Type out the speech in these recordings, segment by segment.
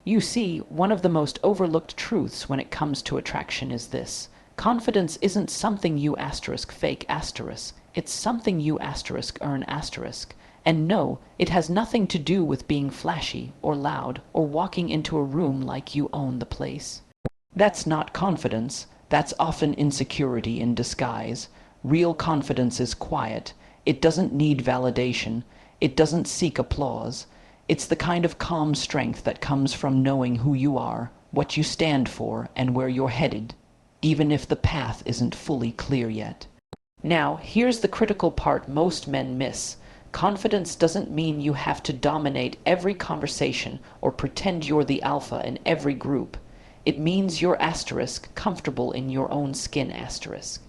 You see, one of the most overlooked truths when it comes to attraction is this. Confidence isn't something you asterisk fake asterisk. It's something you asterisk earn asterisk. And no, it has nothing to do with being flashy or loud or walking into a room like you own the place. That's not confidence. That's often insecurity in disguise. Real confidence is quiet. It doesn't need validation. It doesn't seek applause. It's the kind of calm strength that comes from knowing who you are, what you stand for, and where you're headed, even if the path isn't fully clear yet. Now, here's the critical part most men miss. Confidence doesn't mean you have to dominate every conversation or pretend you're the alpha in every group. It means you're asterisk comfortable in your own skin asterisk.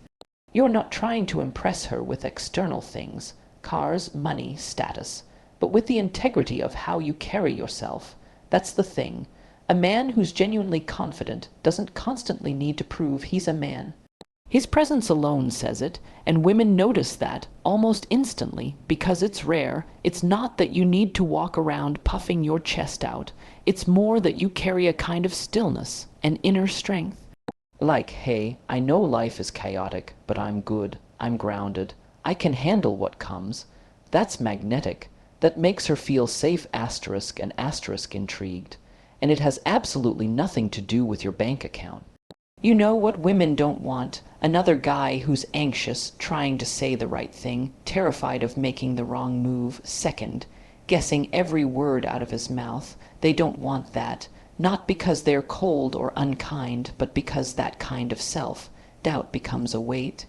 You're not trying to impress her with external things, cars, money, status, but with the integrity of how you carry yourself. That's the thing. A man who's genuinely confident doesn't constantly need to prove he's a man. His presence alone says it, and women notice that almost instantly because it's rare. It's not that you need to walk around puffing your chest out. It's more that you carry a kind of stillness, an inner strength. Like, hey, I know life is chaotic, but I'm good. I'm grounded. I can handle what comes. That's magnetic. That makes her feel safe asterisk and asterisk intrigued. And it has absolutely nothing to do with your bank account. You know what women don't want? Another guy who's anxious, trying to say the right thing, terrified of making the wrong move, second, guessing every word out of his mouth. They don't want that, not because they're cold or unkind, but because that kind of self-doubt becomes a weight.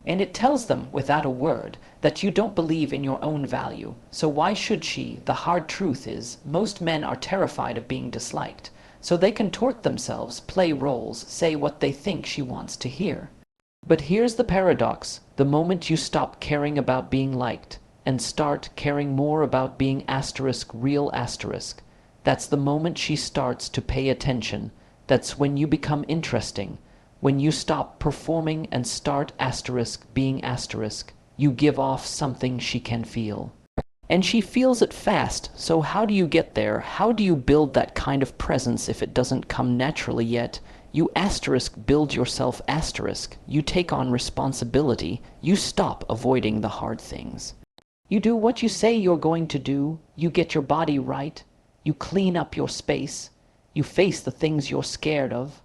And it tells them, without a word, that you don't believe in your own value. So why should she? The hard truth is, most men are terrified of being disliked. So they contort themselves, play roles, say what they think she wants to hear. But here's the paradox. The moment you stop caring about being liked and start caring more about being asterisk real asterisk, that's the moment she starts to pay attention. That's when you become interesting. When you stop performing and start asterisk being asterisk, you give off something she can feel. And she feels it fast, so how do you get there? How do you build that kind of presence if it doesn't come naturally yet? You asterisk build yourself asterisk. You take on responsibility. You stop avoiding the hard things. You do what you say you're going to do. You get your body right. You clean up your space. You face the things you're scared of.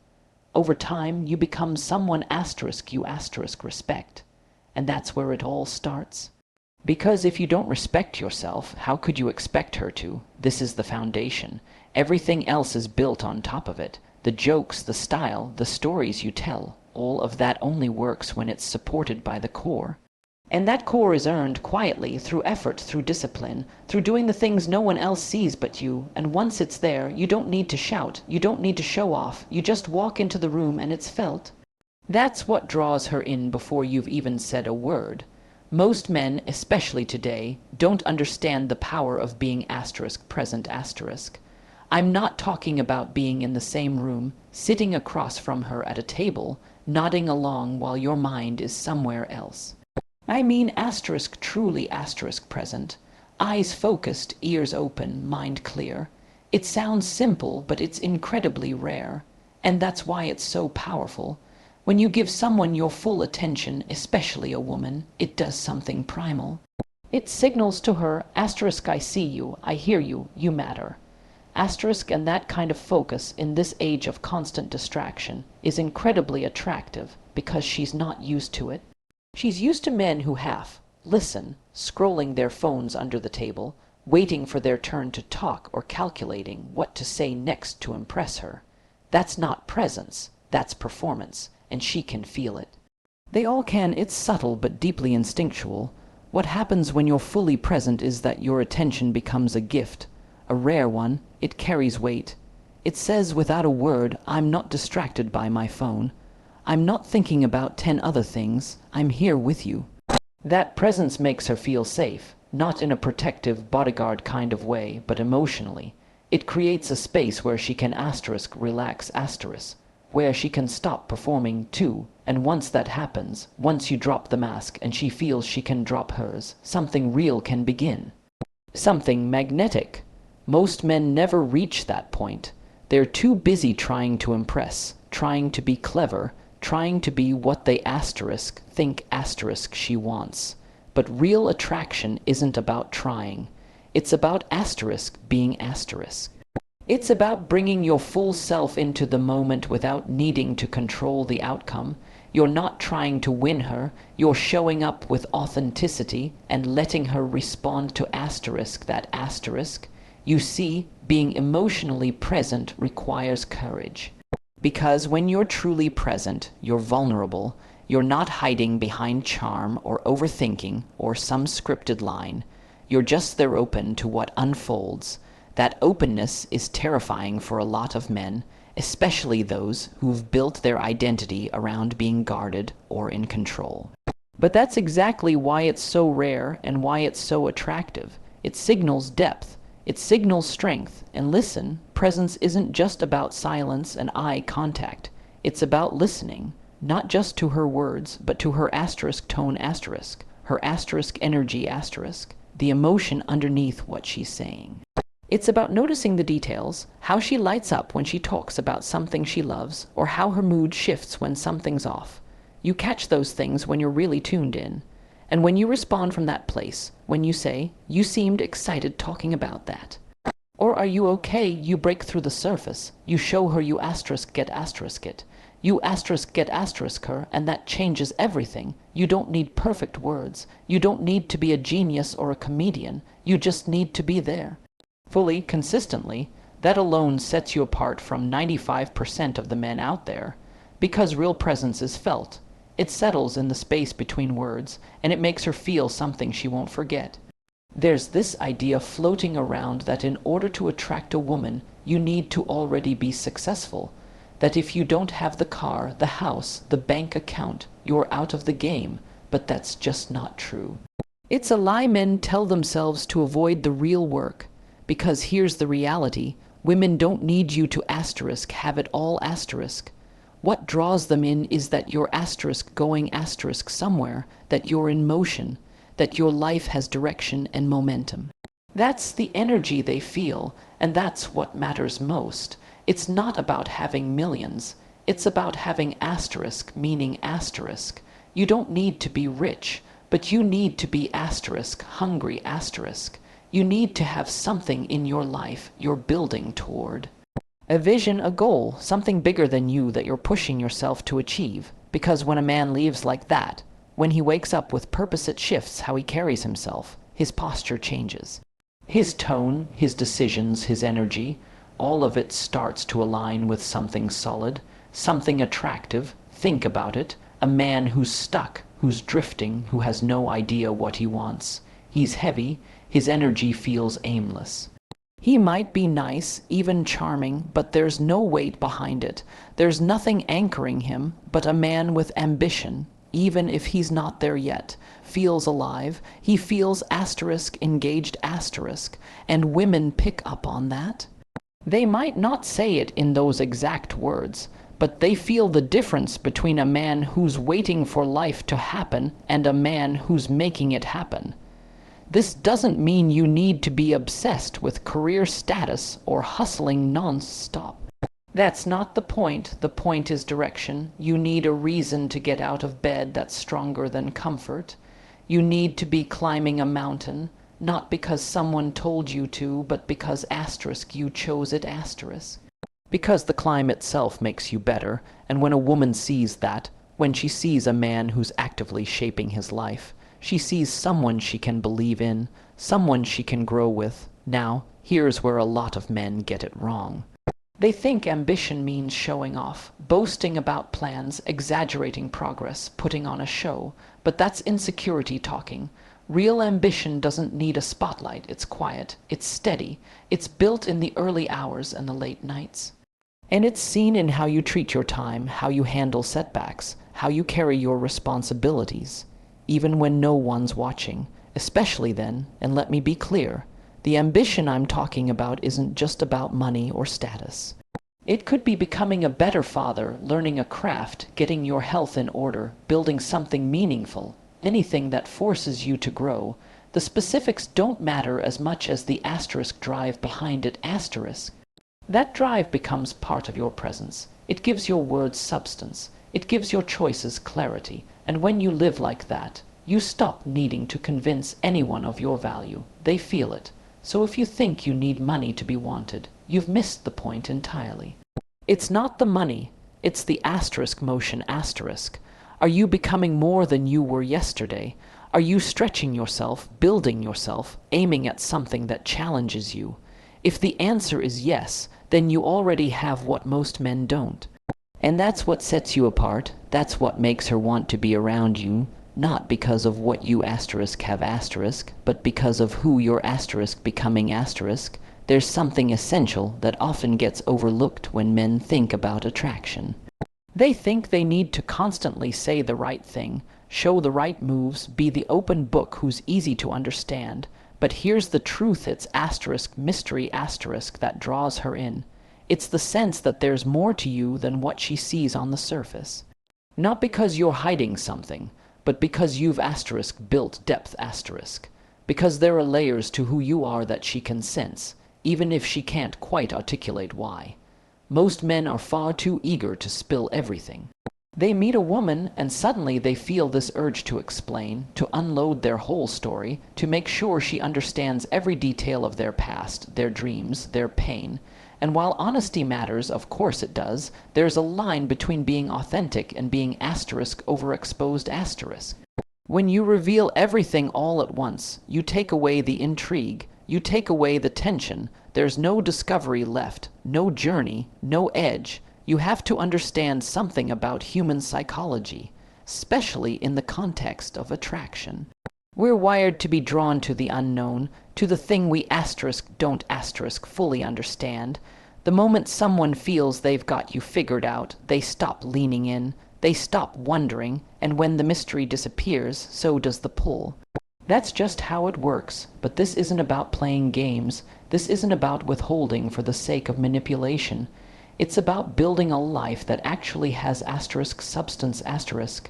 Over time, you become someone asterisk you asterisk respect. And that's where it all starts. Because if you don't respect yourself, how could you expect her to? This is the foundation. Everything else is built on top of it. The jokes, the style, the stories you tell, all of that only works when it's supported by the core. And that core is earned quietly, through effort, through discipline, through doing the things no one else sees but you. And once it's there, you don't need to shout, you don't need to show off, you just walk into the room and it's felt. That's what draws her in before you've even said a word. Most men, especially today, don't understand the power of being asterisk present asterisk. I'm not talking about being in the same room, sitting across from her at a table, nodding along while your mind is somewhere else. I mean asterisk truly asterisk present, eyes focused, ears open, mind clear. It sounds simple, but it's incredibly rare, and that's why it's so powerful. When you give someone your full attention, especially a woman, it does something primal. It signals to her, asterisk I see you, I hear you, you matter. Asterisk, and that kind of focus in this age of constant distraction is incredibly attractive because she's not used to it. She's used to men who listen, scrolling their phones under the table, waiting for their turn to talk or calculating what to say next to impress her. That's not presence, that's performance, and she can feel it. They all can. It's subtle but deeply instinctual. What happens when you're fully present is that your attention becomes a gift, a rare one. It carries weight. It says without a word, I'm not distracted by my phone. I'm not thinking about 10 other things. I'm here with you. That presence makes her feel safe, not in a protective bodyguard kind of way, but emotionally. It creates a space where she can asterisk relax asterisk, where she can stop performing too. And once that happens, once you drop the mask and she feels she can drop hers, something real can begin. Something magnetic. Most men never reach that point. They're too busy trying to impress, trying to be clever, trying to be what they think she wants. But real attraction isn't about trying. It's about being asterisk. It's about bringing your full self into the moment without needing to control the outcome. You're not trying to win her, you're showing up with authenticity and letting her respond to that asterisk. You see, being emotionally present requires courage. Because when you're truly present, you're vulnerable. You're not hiding behind charm or overthinking or some scripted line. You're just there, open to what unfolds. That openness is terrifying for a lot of men, especially those who've built their identity around being guarded or in control. But that's exactly why it's so rare and why it's so attractive. It signals depth. It signals strength. And listen, presence isn't just about silence and eye contact. It's about listening, not just to her words, but to her asterisk tone asterisk, her asterisk energy asterisk, the emotion underneath what she's saying. It's about noticing the details, how she lights up when she talks about something she loves, or how her mood shifts when something's off. You catch those things when you're really tuned in. And when you respond from that place, when you say, "You seemed excited talking about that." Or "Are you okay?" You break through the surface. You show her you get it. You get her, and that changes everything. You don't need perfect words. You don't need to be a genius or a comedian. You just need to be there. Fully, consistently. That alone sets you apart from 95% of the men out there. Because real presence is felt. It settles in the space between words, and it makes her feel something she won't forget. There's this idea floating around that in order to attract a woman, you need to already be successful. That if you don't have the car, the house, the bank account, you're out of the game. But that's just not true. It's a lie men tell themselves to avoid the real work. Because here's the reality. Women don't need you to have it all asterisk. What draws them in is that you're going somewhere, that you're in motion, that your life has direction and momentum. That's the energy they feel, and that's what matters most. It's not about having millions. It's about having meaning asterisk. You don't need to be rich, but you need to be hungry asterisk. You need to have something in your life you're building toward. A vision, a goal, something bigger than you that you're pushing yourself to achieve. Because when a man leaves like that, when he wakes up with purpose, it shifts how he carries himself. His posture changes. His tone, his decisions, his energy, all of it starts to align with something solid, something attractive. Think about it. A man who's stuck, who's drifting, who has no idea what he wants. He's heavy. His energy feels aimless. He might be nice, even charming, but there's no weight behind it. There's nothing anchoring him, but a man with ambition, even if he's not there yet, feels alive. He feels engaged and women pick up on that. They might not say it in those exact words, but they feel the difference between a man who's waiting for life to happen and a man who's making it happen. This doesn't mean you need to be obsessed with career status or hustling non-stop. That's not the point. The point is direction. You need a reason to get out of bed that's stronger than comfort. You need to be climbing a mountain, not because someone told you to, but because you chose it Because the climb itself makes you better, and when a woman sees that, when she sees a man who's actively shaping his life, she sees someone she can believe in, someone she can grow with. Now, here's where a lot of men get it wrong. They think ambition means showing off, boasting about plans, exaggerating progress, putting on a show. But that's insecurity talking. Real ambition doesn't need a spotlight. It's quiet. It's steady. It's built in the early hours and the late nights. And it's seen in how you treat your time, how you handle setbacks, how you carry your responsibilities, even when no one's watching. Especially then, and let me be clear, the ambition I'm talking about isn't just about money or status. It could be becoming a better father, learning a craft, getting your health in order, building something meaningful, anything that forces you to grow. The specifics don't matter as much as the drive behind it That drive becomes part of your presence. It gives your words substance. It gives your choices clarity. And when you live like that, you stop needing to convince anyone of your value. They feel it. So if you think you need money to be wanted, you've missed the point entirely. It's not the money, it's the asterisk motion asterisk. Are you becoming more than you were yesterday? Are you stretching yourself, building yourself, aiming at something that challenges you? If the answer is yes, then you already have what most men don't. And that's what sets you apart. That's what makes her want to be around you, not because of what you asterisk have asterisk, but because of who you're asterisk becoming asterisk. There's something essential that often gets overlooked when men think about attraction. They think they need to constantly say the right thing, show the right moves, be the open book who's easy to understand. But here's the truth, it's asterisk mystery asterisk that draws her in. It's the sense that there's more to you than what she sees on the surface. Not because you're hiding something, but because you've asterisk built depth asterisk. Because there are layers to who you are that she can sense, even if she can't quite articulate why. Most men are far too eager to spill everything. They meet a woman and suddenly they feel this urge to explain, to unload their whole story, to make sure she understands every detail of their past, their dreams, their pain. And while honesty matters, of course it does, there's a line between being authentic and being asterisk overexposed asterisk. When you reveal everything all at once, you take away the intrigue, you take away the tension. There's no discovery left, no journey, no edge. You have to understand something about human psychology, especially in the context of attraction. We're wired to be drawn to the unknown, to the thing we asterisk don't asterisk fully understand. The moment someone feels they've got you figured out, they stop leaning in, they stop wondering, and when the mystery disappears, so does the pull. That's just how it works, but this isn't about playing games. This isn't about withholding for the sake of manipulation. It's about building a life that actually has asterisk substance asterisk.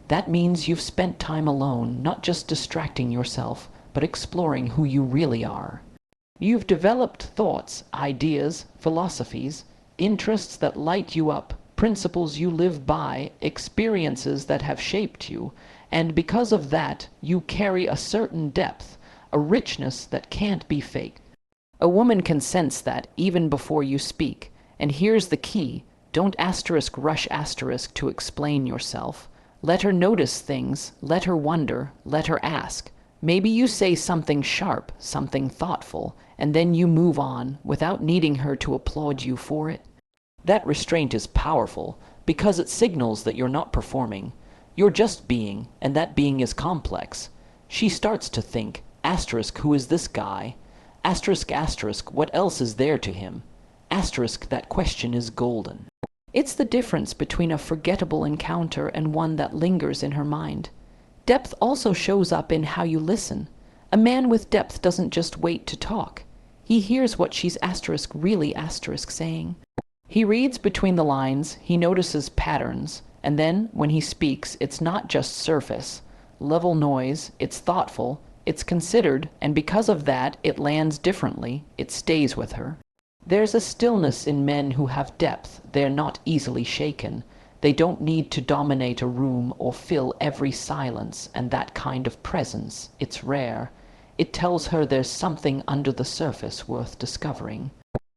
That means you've spent time alone, not just distracting yourself, but exploring who you really are. You've developed thoughts, ideas, philosophies, interests that light you up, principles you live by, experiences that have shaped you, and because of that, you carry a certain depth, a richness that can't be faked. A woman can sense that even before you speak. And here's the key, don't asterisk rush asterisk to explain yourself. Let her notice things, let her wonder, let her ask. Maybe you say something sharp, something thoughtful, and then you move on without needing her to applaud you for it. That restraint is powerful because it signals that you're not performing. You're just being, and that being is complex. She starts to think, asterisk, who is this guy? Asterisk, asterisk, what else is there to him? Asterisk, that question is golden. It's the difference between a forgettable encounter and one that lingers in her mind. Depth also shows up in how you listen. A man with depth doesn't just wait to talk. He hears what she's asterisk really asterisk saying. He reads between the lines, he notices patterns, and then when he speaks, it's not just surface level noise, it's thoughtful, it's considered, and because of that, it lands differently, it stays with her. There's a stillness in men who have depth. They're not easily shaken. They don't need to dominate a room or fill every silence, and that kind of presence, it's rare. It tells her there's something under the surface worth discovering.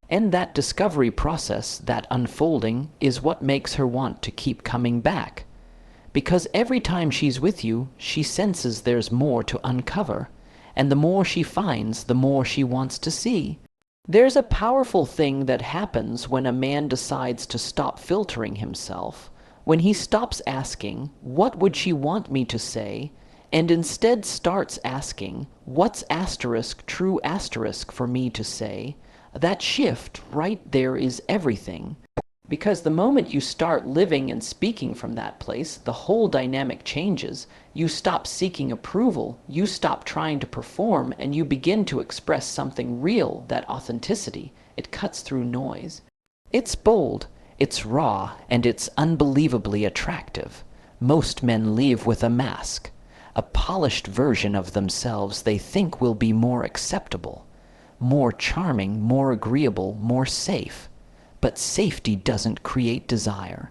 And that discovery process, that unfolding, is what makes her want to keep coming back. Because every time she's with you, she senses there's more to uncover, and the more she finds, the more she wants to see. There's a powerful thing that happens when a man decides to stop filtering himself, when he stops asking, what would she want me to say, and instead starts asking, what's asterisk true asterisk for me to say. That shift right there is everything. Because the moment you start living and speaking from that place, the whole dynamic changes. You stop seeking approval, you stop trying to perform, and you begin to express something real, that authenticity. It cuts through noise. It's bold, it's raw, and it's unbelievably attractive. Most men leave with a mask, a polished version of themselves they think will be more acceptable, more charming, more agreeable, more safe. But safety doesn't create desire.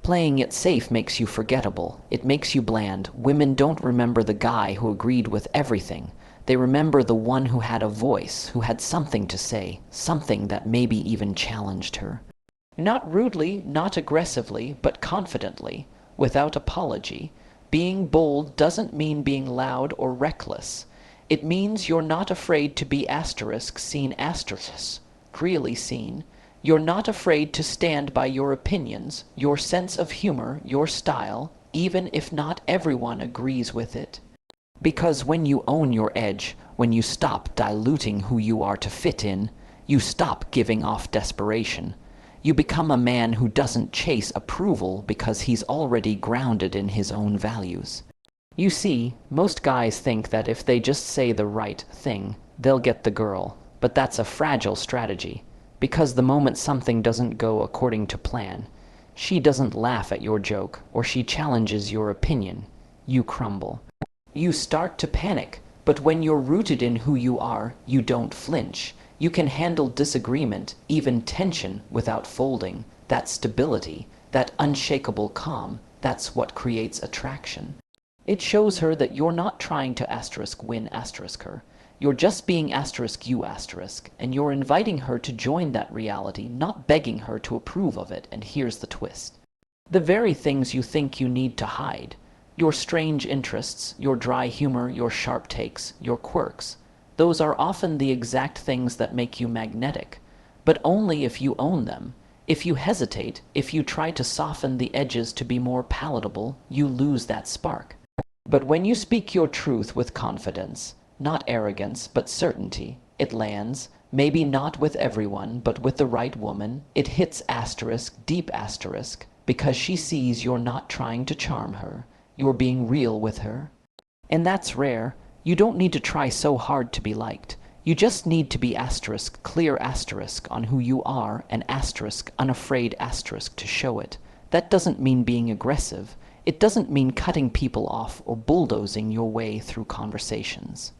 Playing it safe makes you forgettable. It makes you bland. Women don't remember the guy who agreed with everything. They remember the one who had a voice, who had something to say, something that maybe even challenged her. Not rudely, not aggressively, but confidently, without apology. Being bold doesn't mean being loud or reckless. It means you're not afraid to be seen really seen. You're not afraid to stand by your opinions, your sense of humor, your style, even if not everyone agrees with it. Because when you own your edge, when you stop diluting who you are to fit in, you stop giving off desperation. You become a man who doesn't chase approval because he's already grounded in his own values. You see, most guys think that if they just say the right thing, they'll get the girl. But that's a fragile strategy. Because the moment something doesn't go according to plan, she doesn't laugh at your joke, or she challenges your opinion, you crumble. You start to panic, but when you're rooted in who you are, you don't flinch. You can handle disagreement, even tension, without folding. That stability, that unshakable calm, that's what creates attraction. It shows her that you're not trying to win her. You're just being you and you're inviting her to join that reality, not begging her to approve of it. And here's the twist. The very things you think you need to hide, your strange interests, your dry humor, your sharp takes, your quirks, those are often the exact things that make you magnetic, but only if you own them. If you hesitate, if you try to soften the edges to be more palatable, you lose that spark. But when you speak your truth with confidence, not arrogance, but certainty, it lands, maybe not with everyone, but with the right woman. It hits deep asterisk, because she sees you're not trying to charm her. You're being real with her. And that's rare. You don't need to try so hard to be liked. You just need to be clear on who you are, and unafraid to show it. That doesn't mean being aggressive. It doesn't mean cutting people off or bulldozing your way through conversations.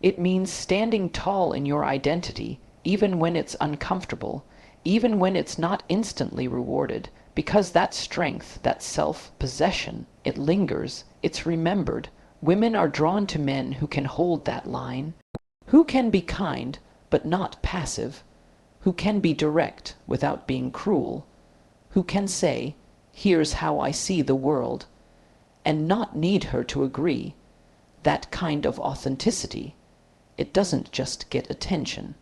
It means standing tall in your identity, even when it's uncomfortable, even when it's not instantly rewarded, because that strength, that self-possession, it lingers, it's remembered. Women are drawn to men who can hold that line, who can be kind, but not passive, who can be direct without being cruel, who can say, "Here's how I see the world," and not need her to agree. That kind of authenticity, it doesn't just get attention.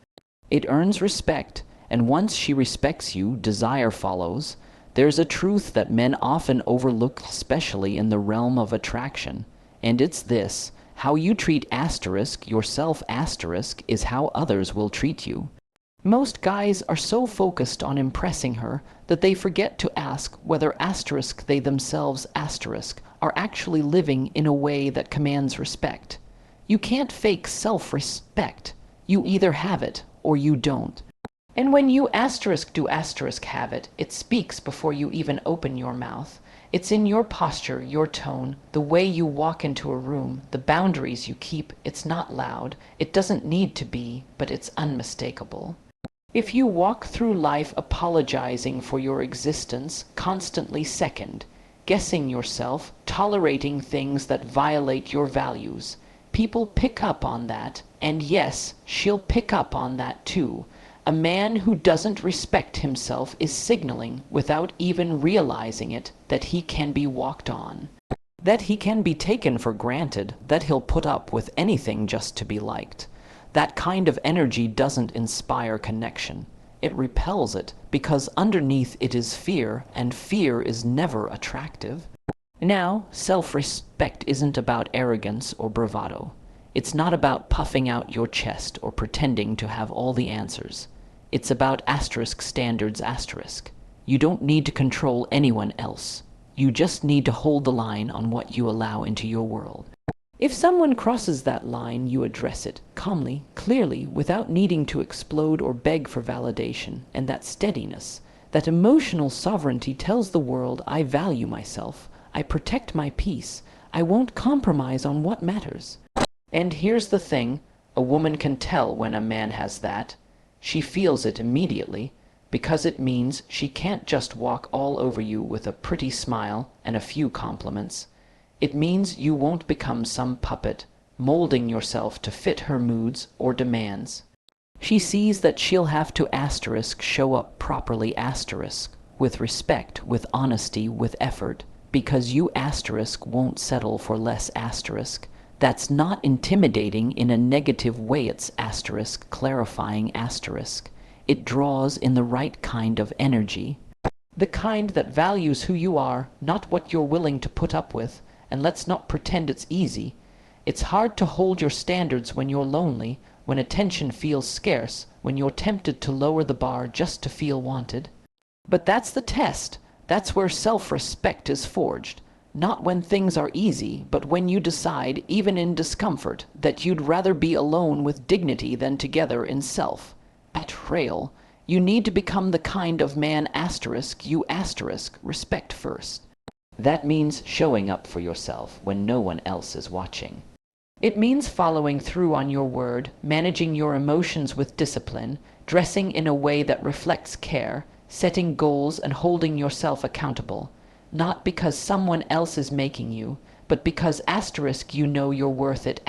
It earns respect, and once she respects you, desire follows. There's a truth that men often overlook, especially in the realm of attraction, and it's this: how you treat yourself is how others will treat you. Most guys are so focused on impressing her that they forget to ask whether they themselves are actually living in a way that commands respect. You can't fake self-respect. You either have it or you don't. And when you have it, it speaks before you even open your mouth. It's in your posture, your tone, the way you walk into a room, the boundaries you keep. It's not loud. It doesn't need to be, but it's unmistakable. If you walk through life apologizing for your existence, constantly guessing yourself, tolerating things that violate your values, people pick up on that, and yes, she'll pick up on that too. A man who doesn't respect himself is signaling, without even realizing it, that he can be walked on, that he can be taken for granted, that he'll put up with anything just to be liked. That kind of energy doesn't inspire connection. It repels it, because underneath it is fear, and fear is never attractive. Now, self-respect isn't about arrogance or bravado. It's not about puffing out your chest or pretending to have all the answers. It's about standards. You don't need to control anyone else. You just need to hold the line on what you allow into your world. If someone crosses that line, you address it, calmly, clearly, without needing to explode or beg for validation. And that steadiness, that emotional sovereignty tells the world, I value myself, I protect my peace, I won't compromise on what matters. And here's the thing, A woman can tell when a man has that. She feels it immediately, because it means she can't just walk all over you with a pretty smile and a few compliments. It means you won't become some puppet, molding yourself to fit her moods or demands. She sees that she'll have to show up properly with respect, with honesty, with effort, because you won't settle for less . That's not intimidating in a negative way, it's clarifying . It draws in the right kind of energy. The kind that values who you are, not what you're willing to put up with, and let's not pretend it's easy. It's hard to hold your standards when you're lonely, when attention feels scarce, when you're tempted to lower the bar just to feel wanted. But that's the test. That's where self-respect is forged. Not when things are easy, but when you decide, even in discomfort, that you'd rather be alone with dignity than together in self. Betrayal. You need to become the kind of man you respect first. That means showing up for yourself when no one else is watching. It means following through on your word, managing your emotions with discipline, dressing in a way that reflects care, setting goals and holding yourself accountable. Not because someone else is making you, but because you know you're worth it .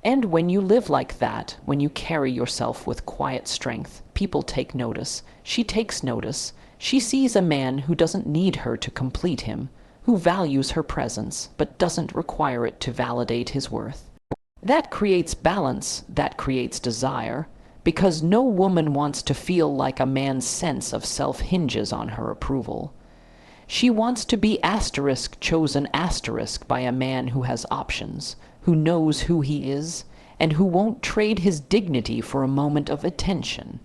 And when you live like that, when you carry yourself with quiet strength, people take notice. She takes notice. She sees a man who doesn't need her to complete him, who values her presence, but doesn't require it to validate his worth. That creates balance, that creates desire, because no woman wants to feel like a man's sense of self hinges on her approval. She wants to be chosen by a man who has options, who knows who he is, and who won't trade his dignity for a moment of attention.